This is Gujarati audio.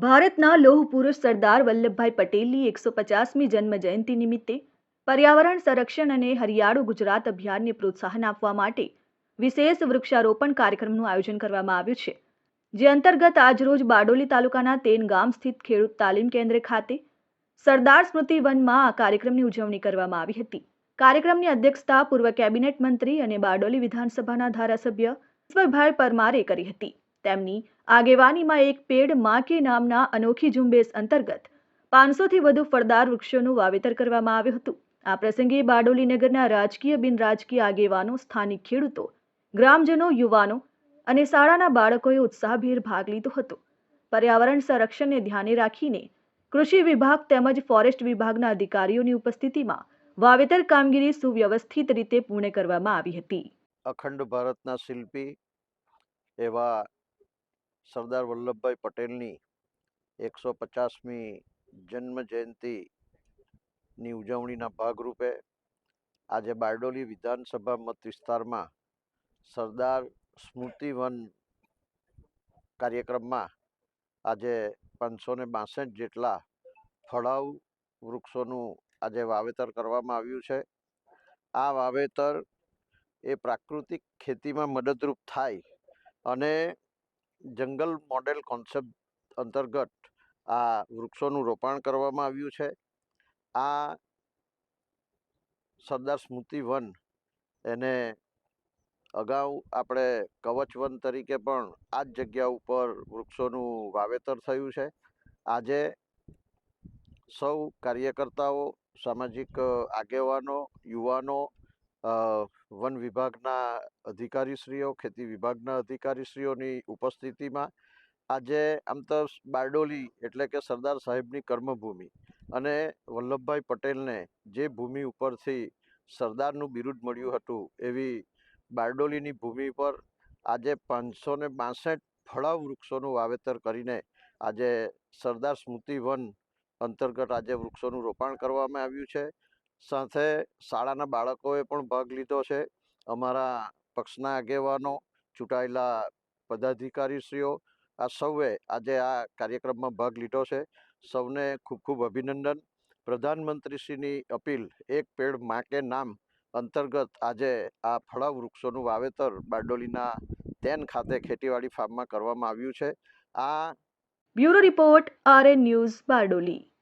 ભારતના લોહ પુરુષ સરદાર વલ્લભભાઈ પટેલની 150મી જન્મ જયંતિ નિમિત્તે પર્યાવરણ સંરક્ષણ અને હરિયાળું ગુજરાત અભિયાનને પ્રોત્સાહન આપવા માટે વિશેષ વૃક્ષારોપણ કાર્યક્રમનું આયોજન કરવામાં આવ્યું છે, જે અંતર્ગત આજરોજ બારડોલી તાલુકાના તેન ગામ સ્થિત ખેડૂત તાલીમ કેન્દ્ર ખાતે સરદાર સ્મૃતિ વનમાં આ કાર્યક્રમની ઉજવણી કરવામાં આવી હતી. કાર્યક્રમની અધ્યક્ષતા પૂર્વ કેબિનેટ મંત્રી અને બારડોલી વિધાનસભાના ધારાસભ્ય ઈશ્વરભાઈ પરમારે કરી હતી. તેમની આગેવાનીમાં એક પેડ માં કે નામના અનોખી ઝુંબેશ અંતર્ગત 500થી વધુ ફળદાર વૃક્ષોનું વાવેતર કરવામાં આવ્યું હતું. આ પ્રસંગે બારડોલી નગરના રાજકીય બિનરાજકીય આગેવાનો, સ્થાનિક ખેડૂતો, ગ્રામજનો, યુવાનો અને શાળાના બાળકોએ ઉત્સાહભેર ભાગ લીધો હતો. પર્યાવરણ સંરક્ષણને ધ્યાને રાખીને કૃષિ વિભાગ તેમજ ફોરેસ્ટ વિભાગના અધિકારીઓની ઉપસ્થિતિમાં વાવેતર કામગીરી સુવ્યવસ્થિત રીતે પૂર્ણ કરવામાં આવી હતી. અખંડ ભારતના શિલ્પી એવા સરદાર વલ્લભભાઈ પટેલની 150મી જન્મ જયંતિની ઉજવણીના ભાગરૂપે આજે બારડોલી વિધાનસભા મત વિસ્તારમાં સરદાર સ્મૃતિ વન કાર્યક્રમમાં આજે 562 જેટલા ફળાઉ વૃક્ષોનું આજે વાવેતર કરવામાં આવ્યું છે. આ વાવેતર એ પ્રાકૃતિક ખેતીમાં મદદરૂપ થાય અને જંગલ મોડેલ કોન્સેપ્ટ અંતર્ગત આ વૃક્ષોનું રોપાણ કરવામાં આવ્યું છે. આ સરદાર સ્મૃતિ વન એને અગાઉ આપણે કવચ વન તરીકે પણ આ જ જગ્યા ઉપર વૃક્ષોનું વાવેતર થયું છે. આજે સૌ કાર્યકર્તાઓ, સામાજિક આગેવાનો, યુવાનો, વન વિભાગના અધિકારીશ્રીઓ, ખેતી વિભાગના અધિકારીશ્રીઓની ઉપસ્થિતિમાં આજે આમ તો બારડોલી એટલે કે સરદાર સાહેબની કર્મભૂમિ અને વલ્લભભાઈ પટેલને જે ભૂમિ ઉપરથી સરદારનું બિરુદ મળ્યું હતું એવી બારડોલીની ભૂમિ પર આજે 562 ફળાઉ વૃક્ષોનું વાવેતર કરીને આજે સરદાર સ્મૃતિ વન અંતર્ગત આજે વૃક્ષોનું રોપાણ કરવામાં આવ્યું છે. સાથે શાળાના બાળકોએ પણ ભાગ લીધો છે. અમારા પક્ષના આગેવાનો, ચૂંટાયેલા પદાધિકારીશ્રીઓ આ સૌએ આજે આ કાર્યક્રમમાં ભાગ લીધો છે. સૌને ખૂબ ખૂબ અભિનંદન. પ્રધાનમંત્રીશ્રીની અપીલ એક પેડ માં કે નામ અંતર્ગત આજે આ ફળાઉ વૃક્ષોનું વાવેતર બારડોલીના તેન ખાતે ખેતીવાડી ફાર્મમાં કરવામાં આવ્યું છે. આ bureau report, RN news, Bardoli.